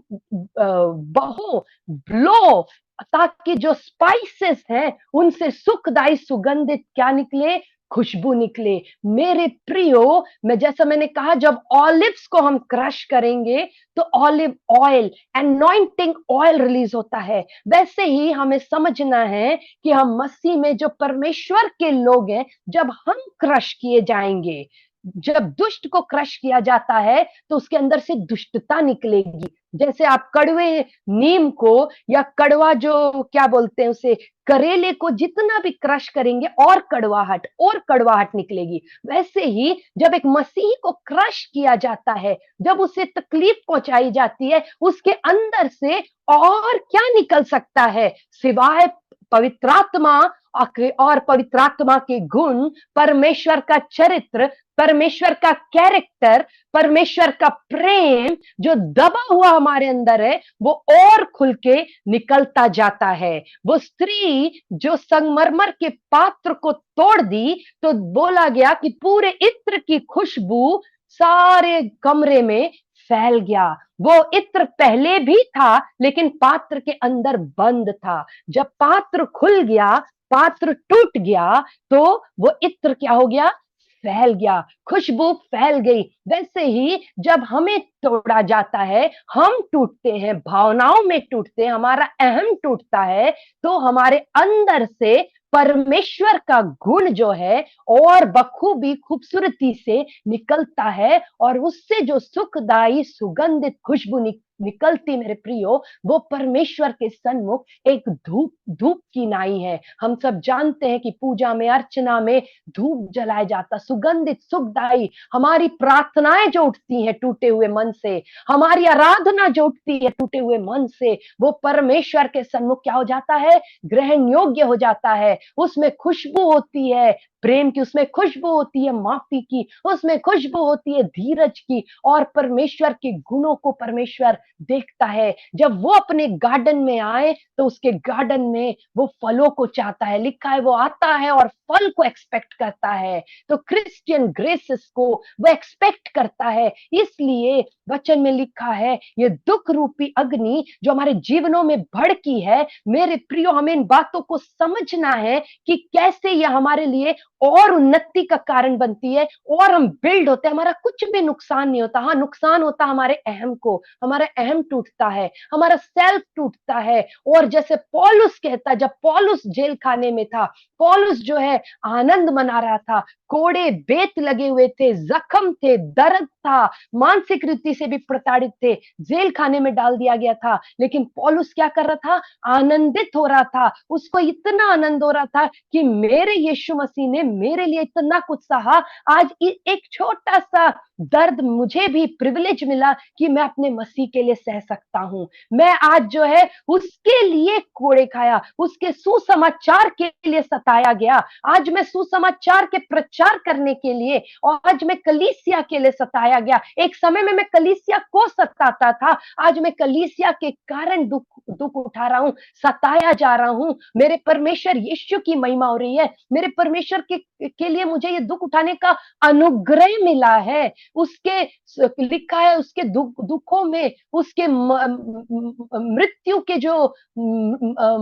बहो, ब्लो, ताकि जो स्पाइसेस हैं उनसे सुखदायी सुगंधित क्या निकले? खुशबू निकले। मेरे प्रियो, जैसा मैंने कहा, जब ऑलिव्स को हम क्रश करेंगे तो olive oil, anointing oil release होता है। वैसे ही हमें समझना है कि हम मसीह में जो परमेश्वर के लोग हैं, जब हम क्रश किए जाएंगे, जब दुष्ट को क्रश किया जाता है तो उसके अंदर से दुष्टता निकलेगी। जैसे आप कड़वे नीम को, या कड़वा जो क्या बोलते हैं उसे, करेले को जितना भी क्रश करेंगे और कड़वाहट निकलेगी। वैसे ही जब एक मसीही को क्रश किया जाता है, जब उसे तकलीफ पहुंचाई जाती है, उसके अंदर से और क्या निकल सकता है सिवाय पवित्रात्मा और पवित्रात्मा के गुण, परमेश्वर का चरित्र, परमेश्वर का कैरेक्टर, परमेश्वर का प्रेम जो दबा हुआ हमारे अंदर है, वो और खुल के निकलता जाता है। वो स्त्री जो संगमरमर के पात्र को तोड़ दी, तो बोला गया कि पूरे इत्र की खुशबू सारे कमरे में फैल गया। वो इत्र पहले भी था, लेकिन पात्र के अंदर बंद था। जब पात्र खुल गया, पात्र टूट गया, तो वो इत्र क्या हो गया? फैल गया, खुशबू फैल गई। वैसे ही जब हमें तोड़ा जाता है, हम टूटते हैं, भावनाओं में टूटते हैं, हमारा अहम टूटता है, तो हमारे अंदर से परमेश्वर का गुण जो है और बखूबी खूबसूरती से निकलता है, और उससे जो सुखदाई सुगंधित खुशबू निकलती, मेरे प्रियो, वो परमेश्वर के सन्मुख एक धूप की नाई है। हम सब जानते हैं कि पूजा में, अर्चना में धूप जलाया जाता, सुगंधित सुखदाई। हमारी प्रार्थनाएं जो उठती हैं टूटे हुए मन से, हमारी आराधना जो उठती है टूटे हुए मन से, वो परमेश्वर के सन्मुख क्या हो जाता है? ग्रहण योग्य हो जाता है। उसमें खुशबू होती है प्रेम की, उसमें खुशबू होती है माफी की, उसमें खुशबू होती है धीरज की, और परमेश्वर के गुणों को परमेश्वर देखता है। जब वो अपने गार्डन में आए, तो उसके गार्डन में वो फलों को चाहता है। लिखा है वो आता है और फल को एक्सपेक्ट करता है। तो क्रिश्चियन ग्रेसेस को वो एक्सपेक्ट करता है। इसलिए वचन में लिखा है, ये दुख रूपी अग्नि जो हमारे जीवनों में भड़की है, मेरे प्रियो, हमें इन बातों को समझना है कि कैसे ये हमारे लिए और उन्नति का कारण बनती है, और हम बिल्ड होते हैं। हमारा कुछ भी नुकसान नहीं होता। हाँ, नुकसान होता हमारे अहम को, हमारा अहम टूटता है, हमारा सेल्फ टूटता है। और जैसे पौलुस कहता, जब पौलुस जेल खाने में था, पौलुस जो है आनंद मना रहा था, कोड़े बेत लगे हुए थे, जख्म थे, दर्द था, मानसिक रीति से भी प्रताड़ित थे, जेल खाने में डाल दिया गया था, लेकिन पौलुस क्या कर रहा था? आनंदित हो रहा था। उसको इतना आनंद हो रहा था कि मेरे यीशु मसीह ने मेरे लिए इतना कुछ सहा, आज एक छोटा सा दर्द मुझे भी प्रिविलेज मिला कि मैं अपने मसीह के लिए सह सकता हूं। मैं आज जो है उसके लिए कोड़े खाया, उसके सुसमाचार के लिए सताया गया। आज मैं सुसमाचार के प्रचार करने के लिए, और आज मैं कलीसिया के लिए सताया गया। एक समय में मैं कलीसिया को सताता था, आज मैं कलीसिया के कारण दुख उठा रहा हूं, सताया जा रहा हूं। मेरे परमेश्वर यीशु की महिमा हो रही है। मेरे परमेश्वर के लिए मुझे ये दुख उठाने का अनुग्रह मिला है। उसके लिखा है, उसके दुखों में, उसके मृत्यु के जो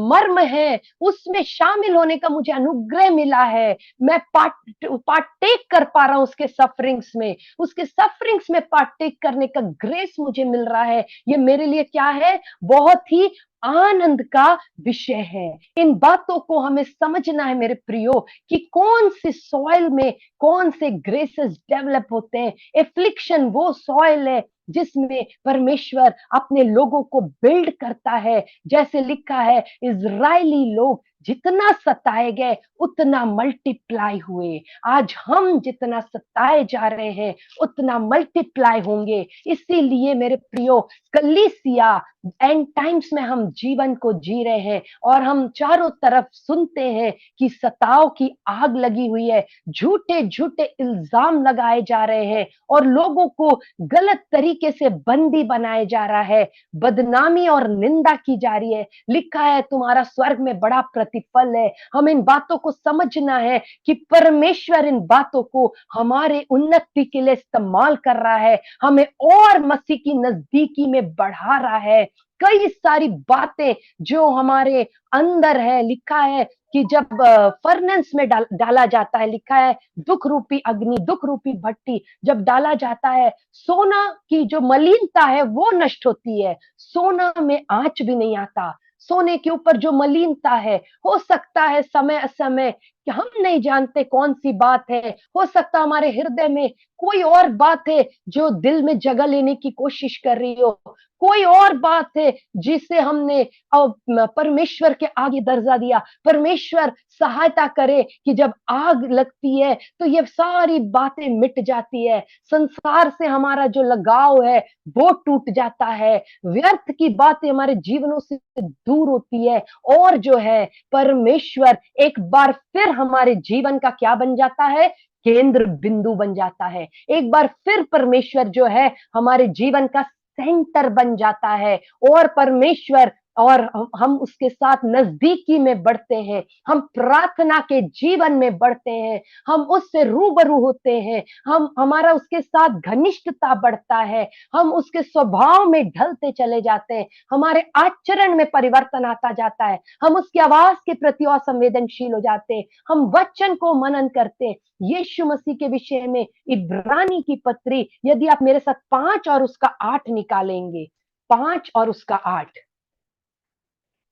मर्म है, उसमें शामिल होने का मुझे अनुग्रह मिला है। मैं पार्टेक कर पा रहा हूं उसके सफरिंग्स में, उसके सफरिंग्स में पार्टेक करने का ग्रेस मुझे मिल रहा है। ये मेरे लिए क्या है? बहुत ही आनंद का विषय है। इन बातों को हमें समझना है मेरे प्रियो, कि कौन सी सॉइल में कौन से ग्रेसेस डेवलप होते हैं। एफ्लिक्शन वो सॉइल है जिसमें परमेश्वर अपने लोगों को बिल्ड करता है। जैसे लिखा है, इजरायली लोग जितना सताए गए उतना मल्टीप्लाई हुए। आज हम जितना सताए जा रहे हैं उतना मल्टीप्लाई होंगे। इसीलिए मेरे प्रियो, कलीसिया एंड टाइम्स में हम जीवन को जी रहे हैं, और हम चारों तरफ सुनते हैं कि सताव की आग लगी हुई है, झूठे झूठे इल्जाम लगाए जा रहे हैं, और लोगों को गलत तरीके से बंदी बनाया जा रहा है, बदनामी और निंदा की जा रही है। लिखा है, तुम्हारा स्वर्ग में बड़ा प्रतिफल है। हमें इन बातों को समझना है कि परमेश्वर इन बातों को हमारे उन्नति के लिए इस्तेमाल कर रहा है, हमें और मसीह की नजदीकी में बढ़ा रहा है। कई सारी बातें जो हमारे अंदर है, लिखा है कि जब फर्नेस में डाला जाता है, लिखा है दुख रूपी अग्नि, दुख रूपी भट्टी जब डाला जाता है, सोना की जो मलिनता है वो नष्ट होती है, सोना में आंच भी नहीं आता। सोने के ऊपर जो मलिनता है, हो सकता है समय समय कि हम नहीं जानते कौन सी बात है, हो सकता हमारे हृदय में कोई और बात है जो दिल में जगह लेने की कोशिश कर रही हो, कोई और बात है जिसे हमने परमेश्वर के आगे दर्जा दिया। परमेश्वर सहायता करे कि जब आग लगती है तो ये सारी बातें मिट जाती है, संसार से हमारा जो लगाव है वो टूट जाता है, व्यर्थ की बातें हमारे जीवनों से दूर होती है, और जो है परमेश्वर एक बार फिर हमारे जीवन का क्या बन जाता है, केंद्र बिंदु बन जाता है। एक बार फिर परमेश्वर जो है हमारे जीवन का सेंटर बन जाता है, और परमेश्वर और हम उसके साथ नजदीकी में बढ़ते हैं, हम प्रार्थना के जीवन में बढ़ते हैं, हम उससे रूबरू होते हैं, हम हमारा उसके साथ घनिष्ठता बढ़ता है, हम उसके स्वभाव में ढलते चले जाते हैं, हमारे आचरण में परिवर्तन आता जाता है, हम उसकी आवाज के प्रति और संवेदनशील हो जाते हैं, हम वचन को मनन करते हैं। यीशु मसीह के विषय में इब्रानी की पत्री, यदि आप मेरे साथ 5 और उसका 8 निकालेंगे, 5 और उसका 8,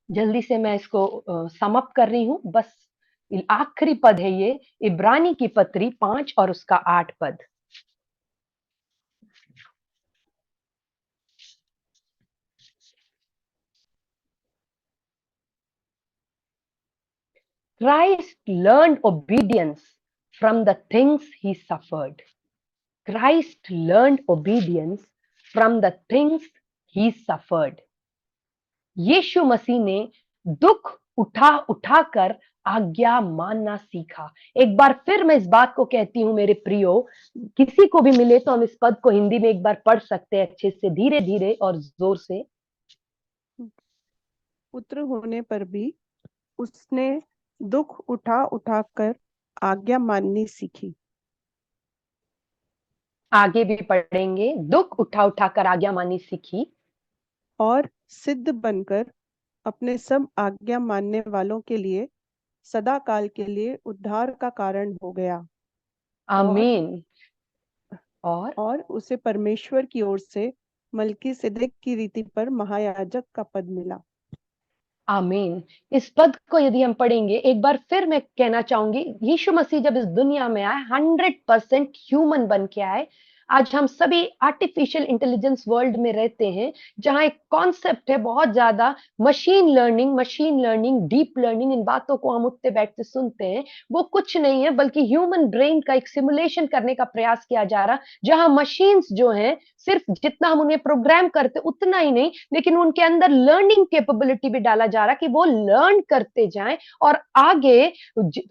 जल्दी से मैं इसको समअप कर रही हूं, बस आखिरी पद है ये, इब्रानी की पत्री 5 और उसका 8 पद। Christ learned obedience from the things he suffered. Christ learned obedience from the things he suffered. यीशु मसीह ने दुख उठा उठाकर आज्ञा मानना सीखा। एक बार फिर मैं इस बात को कहती हूं मेरे प्रियो, किसी को भी मिले तो हम इस पद को हिंदी में एक बार पढ़ सकते हैं अच्छे से, धीरे धीरे और जोर से। पुत्र होने पर भी उसने दुख उठा उठाकर आज्ञा माननी सीखी। आगे भी पढ़ेंगे, दुख उठा उठाकर आज्ञा माननी सीखी, और सिद्ध बनकर अपने सब आज्ञा मानने वालों के लिए सदा काल के लिए उद्धार का कारण हो गया। आमीन। और उसे परमेश्वर की ओर से मलकीसिदक की रीति पर महायाजक का पद मिला। आमीन। इस पद को यदि हम पढ़ेंगे, एक बार फिर मैं कहना चाहूंगी, यीशु मसीह जब इस दुनिया में आए 100% ह्यूमन बन के आए। आज हम सभी आर्टिफिशियल इंटेलिजेंस वर्ल्ड में रहते हैं, जहां एक कॉन्सेप्ट है बहुत ज्यादा मशीन लर्निंग, डीप लर्निंग, इन बातों को हम उठते बैठते सुनते हैं। वो कुछ नहीं है बल्कि ह्यूमन ब्रेन का एक सिमुलेशन करने का प्रयास किया जा रहा, जहां मशीन्स जो हैं सिर्फ जितना हम उन्हें प्रोग्राम करते उतना ही नहीं, लेकिन उनके अंदर लर्निंग कैपेबिलिटी भी डाला जा रहा कि वो लर्न करते जाएं, और आगे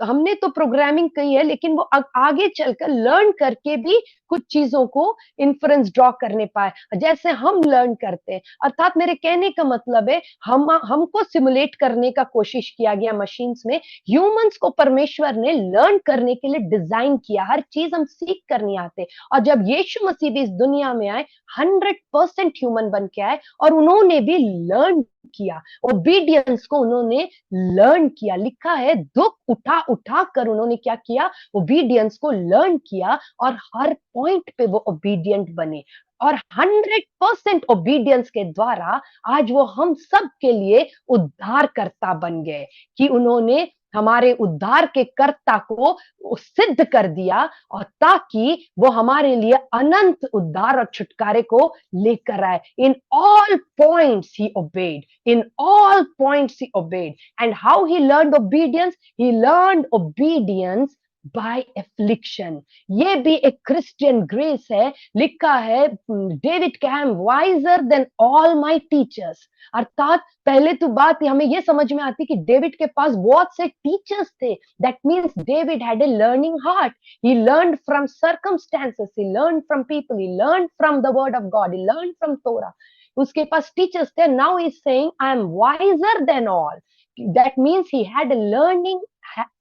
हमने तो प्रोग्रामिंग कही है, लेकिन वो आगे चलकर लर्न करके भी कुछ चीजों को इन्फ्रेंस ड्रॉ करने पाए, जैसे हम लर्न करते हैं। अर्थात मेरे कहने का मतलब है, हमको सिमुलेट करने का कोशिश किया गया मशीन्स में, ह्यूमंस को परमेश्वर ने लर्न करने के लिए डिजाइन किया, हर चीज हम सीख कर नहीं आते। और जब यीशु मसीह भी इस दुनिया में आए 100% ह्यूमन बन के आए, और उन्होंने भी लर्न किया, ओबीडियंस को उन्होंने लर्न किया। लिखा है दुख उठा उठा कर उन्होंने क्या किया, ओबीडियंस को लर्न किया, और हर पॉइंट पे वो ओबीडियंट बने, और 100% ओबीडियंस के द्वारा आज वो हम सब के लिए उद्धारकर्ता बन गए, कि उन्होंने हमारे उद्धार के कर्ता को सिद्ध कर दिया, और ताकि वो हमारे लिए अनंत उद्धार और छुटकारे को लेकर आए। In all points he obeyed, in all points he obeyed, and how he learned obedience, he learned obedience by affliction. ये भी एक क्रिश्चियन ग्रेस है। लिखा है David came wiser than all my teachers, अर्थात पहले तो बात हमें ये समझ में आती कि डेविड के पास बहुत से टीचर्स थे, that means David had a learning heart, he learned from circumstances, he learned from people, he learned from the word of God, he learned from तोरा। उसके पास टीचर्स थे। Now he is saying I am visor than all, that means he had a learning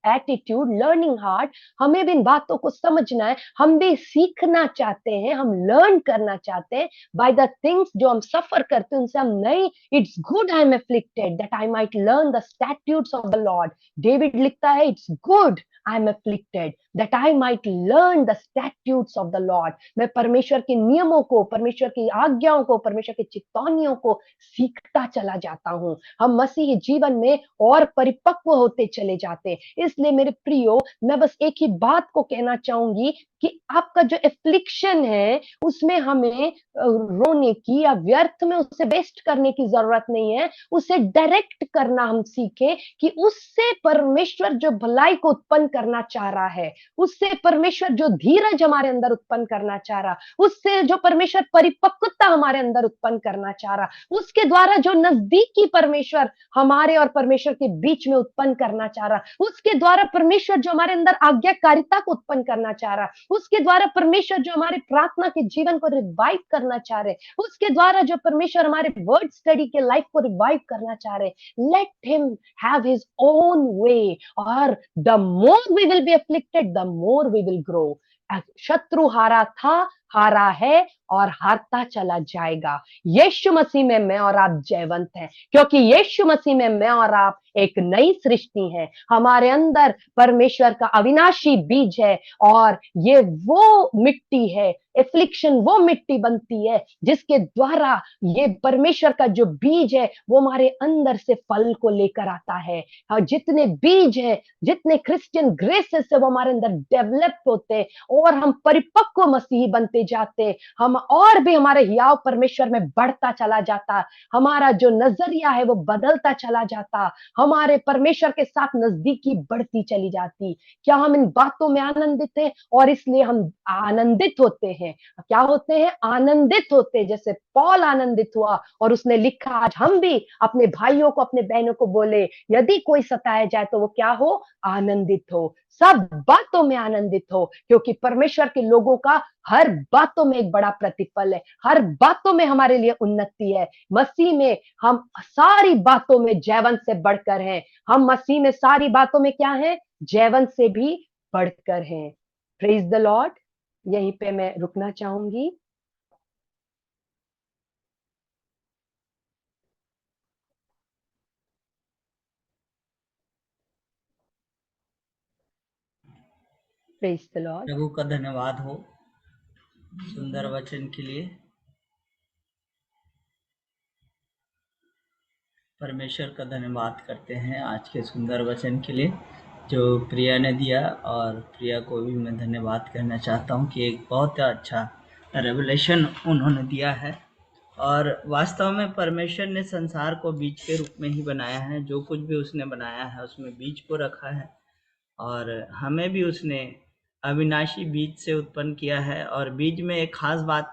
attitude, learning heart. हमें भी इन बातों को समझना है, हम भी सीखना चाहते हैं, हम लर्न करना चाहते हैं बाय द थिंग्स जो हम सफर करते हैं उनसे हम नहीं। It's good I am afflicted that I might learn the statutes of the Lord. David लिखता है it's good I am afflicted that I might learn the statutes of the Lord. मैं परमेश्वर के नियमों को, परमेश्वर की आज्ञाओं को, परमेश्वर की चितौनियों को सीखता चला जाता हूं। हम मसीही जीवन में और परिपक्व होते चले जाते हैं। इसलिए मेरे प्रियो, मैं बस एक ही बात को कहना चाहूंगी कि आपका जो एफ्लिक्शन है उसमें हमें रोने की या व्यर्थ में उसे वेस्ट करने की जरूरत नहीं है। उसे डायरेक्ट करना हम सीखे कि उससे परमेश्वर जो भलाई को उत्पन्न करना चाह रहा है, उससे परमेश्वर जो धीरज हमारे अंदर उत्पन्न करना चाह रहा, उससे जो परमेश्वर परिपक्वता हमारे अंदर उत्पन्न करना चाह रहा, उसके द्वारा जो नजदीकी परमेश्वर हमारे और परमेश्वर के बीच में उत्पन्न करना चाह रहा, उसके द्वारा परमेश्वर जो हमारे अंदर आज्ञाकारिता को उत्पन्न करना चाह रहा, उसके द्वारा परमेश्वर जो हमारे प्रार्थना के जीवन को रिवाइव करना चाह रहे, उसके द्वारा जो परमेश्वर हमारे वर्ड स्टडी के लाइफ को रिवाइव करना चाह रहे, let him have his own way. और the more we will be afflicted the more we will grow. शत्रु हारा था, हारा है और हारता चला जाएगा। यीशु मसीह में मैं और आप जयवंत हैं, क्योंकि यीशु मसीह में मैं और आप एक नई सृष्टि है। हमारे अंदर परमेश्वर का अविनाशी बीज है और ये वो मिट्टी है, एफ्लिक्शन वो मिट्टी बनती है जिसके द्वारा ये परमेश्वर का जो बीज है वो हमारे अंदर से फल को लेकर आता है। और जितने बीज है, जितने क्रिश्चियन ग्रेसेस है वो हमारे अंदर डेवलप होते और हम परिपक्व मसीही बनते जाते, हम और भी हमारे हियाव परमेश्वर में बढ़ता चला जाता, हमारा जो नजरिया है वो बदलता चला जाता, हमारे परमेश्वर के साथ नजदीकी बढ़ती चली जाती। क्या हम इन बातों में आनंदित हैं? और इसलिए हम आनंदित होते हैं। क्या होते हैं? आनंदित होते हैं। जैसे पौल आनंदित हुआ और उसने लिखा, आज हम भी अपने भाइयों को, अपने बहनों को बोले यदि कोई सताया जाए तो वो क्या हो? आनंदित हो। सब बातों में आनंदित हो, क्योंकि परमेश्वर के लोगों का हर बातों में एक बड़ा प्रतिफल है, हर बातों में हमारे लिए उन्नति है। मसीह में हम सारी बातों में जयवंत से बढ़कर हैं। हम मसीह में सारी बातों में क्या हैं? जयवंत से भी बढ़कर हैं। Praise the Lord. यहीं पे मैं रुकना चाहूंगी। Praise the Lord. प्रभु का धन्यवाद हो सुंदर वचन के लिए। परमेश्वर का धन्यवाद करते हैं आज के सुंदर वचन के लिए जो प्रिया ने दिया, और प्रिया को भी मैं धन्यवाद कहना चाहता हूं कि एक बहुत अच्छा रेवलेशन उन्होंने दिया है। और वास्तव में परमेश्वर ने संसार को बीज के रूप में ही बनाया है। जो कुछ भी उसने बनाया है उसमें बीज को रखा है, और हमें भी उसने अविनाशी बीज से उत्पन्न किया है। और बीज में एक खास बात,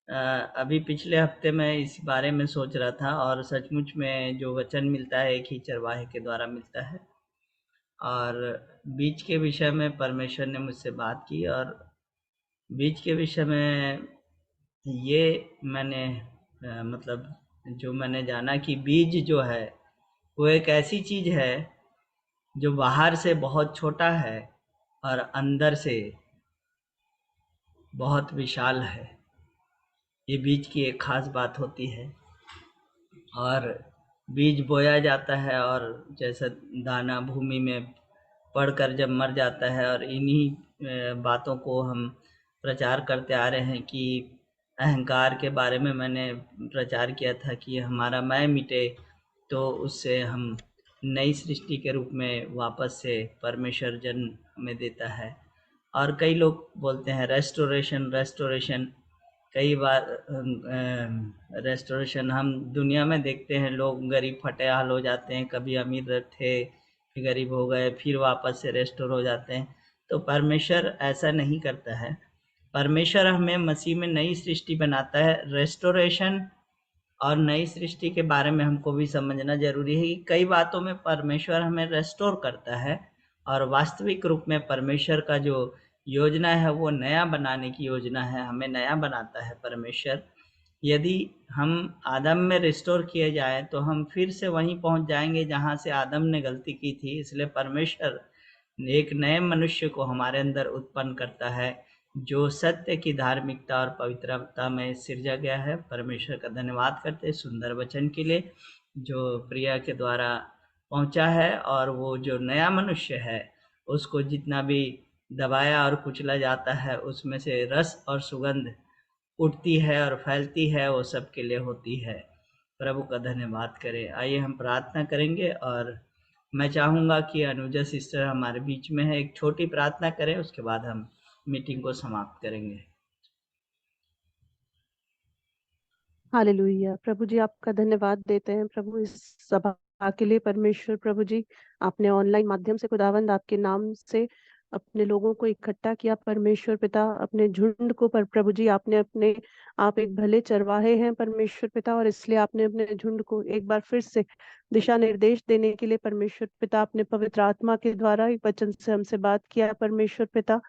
अभी पिछले हफ्ते मैं इस बारे में सोच रहा था, और सचमुच में जो वचन मिलता है एक ही चरवाहे के द्वारा मिलता है। और बीज के विषय में परमेश्वर ने मुझसे बात की, और बीज के विषय में ये मैंने मतलब जो मैंने जाना कि बीज जो है वो एक ऐसी चीज है जो बाहर से बहुत छोटा है और अंदर से बहुत विशाल है। ये बीज की एक खास बात होती है। और बीज बोया जाता है और जैसा दाना भूमि में पड़कर जब मर जाता है, और इन्हीं बातों को हम प्रचार करते आ रहे हैं कि अहंकार के बारे में मैंने प्रचार किया था कि हमारा मैं मिटे तो उससे हम नई सृष्टि के रूप में वापस से परमेश्वर जन्म हमें देता है। और कई लोग बोलते हैं रेस्टोरेशन रेस्टोरेशन। कई बार रेस्टोरेशन हम दुनिया में देखते हैं, लोग गरीब फटे हाल हो जाते हैं, कभी अमीर थे फिर गरीब हो गए, फिर वापस से रेस्टोर हो जाते हैं। तो परमेश्वर ऐसा नहीं करता है। परमेश्वर हमें मसीह में नई सृष्टि बनाता है। रेस्टोरेशन और नई सृष्टि के बारे में हमको भी समझना जरूरी है कि कई बातों में परमेश्वर हमें रेस्टोर करता है, और वास्तविक रूप में परमेश्वर का जो योजना है वो नया बनाने की योजना है। हमें नया बनाता है परमेश्वर। यदि हम आदम में रिस्टोर किए जाए तो हम फिर से वहीं पहुंच जाएंगे जहां से आदम ने गलती की थी। इसलिए परमेश्वर एक नए मनुष्य को हमारे अंदर उत्पन्न करता है, जो सत्य की धार्मिकता और पवित्रता में सिरजा गया है। परमेश्वर का धन्यवाद करते हैं सुंदर वचन के लिए जो प्रिया के द्वारा पहुंचा है, और वो जो नया मनुष्य है उसको जितना भी दबाया और कुचला जाता है उसमें से रस और सुगंध उठती है और फैलती है, वो सबके लिए होती है। प्रभु का धन्यवाद करें। आइए हम प्रार्थना करेंगे, और मैं चाहूँगा कि अनुजा सिस्टर हमारे बीच में है, एक छोटी प्रार्थना करें, उसके बाद हम मीटिंग को समाप्त करेंगे। हालेलुया। प्रभु जी आपका धन्यवाद देते हैं प्रभु इस सभा के लिए। परमेश्वर प्रभु जी आपने ऑनलाइन माध्यम से खुदावंद आपके नाम से अपने लोगों को इकट्ठा किया परमेश्वर पिता, अपने झुंड को। पर प्रभु जी आपने अपने आप एक भले चरवाहे हैं परमेश्वर पिता, और इसलिए आपने अपने झुंड को एक बार फिर से दिशा निर्देश देने के लिए परमेश्वर पिता अपने पवित्र आत्मा के द्वारा एक वचन से हमसे बात किया परमेश्वर पिता।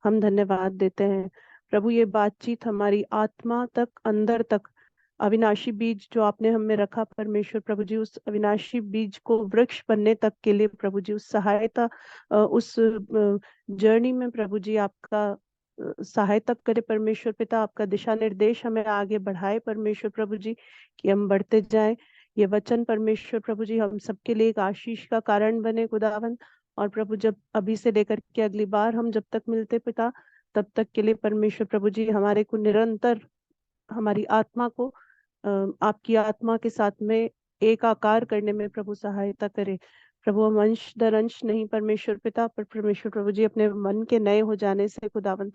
हम धन्यवाद देते हैं प्रभु। ये बातचीत हमारी आत्मा तक, अंदर तक अविनाशी बीज जो आपने हम में रखा परमेश्वर प्रभु जी, उस अविनाशी बीज को वृक्ष बनने तक के लिए प्रभु जी उस सहायता, उस जर्नी में प्रभु जी आपका सहायता करे परमेश्वर पिता। आपका दिशा निर्देश हमें आगे बढ़ाए परमेश्वर प्रभु जी, कि हम बढ़ते जाएं। ये वचन परमेश्वर प्रभु जी हम सबके लिए एक आशीष का कारण बने खुदावन। और प्रभु जब अभी से लेकर के अगली बार हम जब तक मिलते पिता, तब तक के लिए परमेश्वर प्रभु जी हमारे को निरंतर, हमारी आत्मा को आपकी आत्मा के साथ में एक आकार करने में प्रभु सहायता करे। प्रभु हम अंश दर अंश नहीं परमेश्वर पिता, पर परमेश्वर प्रभु जी अपने मन के नए हो जाने से खुदावन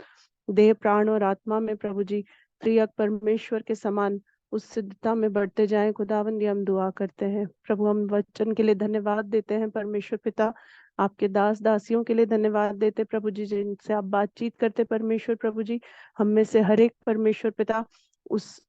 देह प्राण और आत्मा में प्रभु जी त्रियक परमेश्वर के समान उस सिद्धता में बढ़ते जाएं खुदावन। ये हम दुआ करते हैं प्रभु। हम वचन के लिए धन्यवाद देते हैं परमेश्वर पिता। आपके दास दासियों के लिए धन्यवाद देते प्रभु जी, जिनसे आप बातचीत करते परमेश्वर प्रभु जी। हम में से हर एक परमेश्वर पिता उस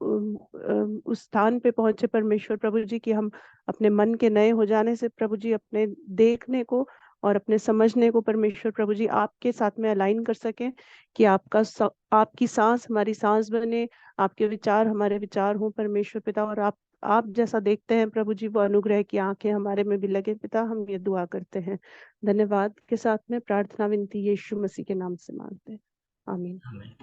उस स्थान पे पहुंचे परमेश्वर प्रभु जी, कि हम अपने मन के नए हो जाने से प्रभु जी अपने देखने को और अपने समझने को परमेश्वर प्रभु जी आपके साथ में अलाइन कर सकें, कि आपकी सांस हमारी सांस बने, आपके विचार हमारे विचार हों परमेश्वर पिता। और आप जैसा देखते हैं प्रभु जी, वो अनुग्रह की आंखें हमारे में भी लगे पिता। हम ये दुआ करते हैं धन्यवाद के साथ में, प्रार्थना विनती यीशु मसीह के नाम से मांगते हैं, आमीन। आमीन।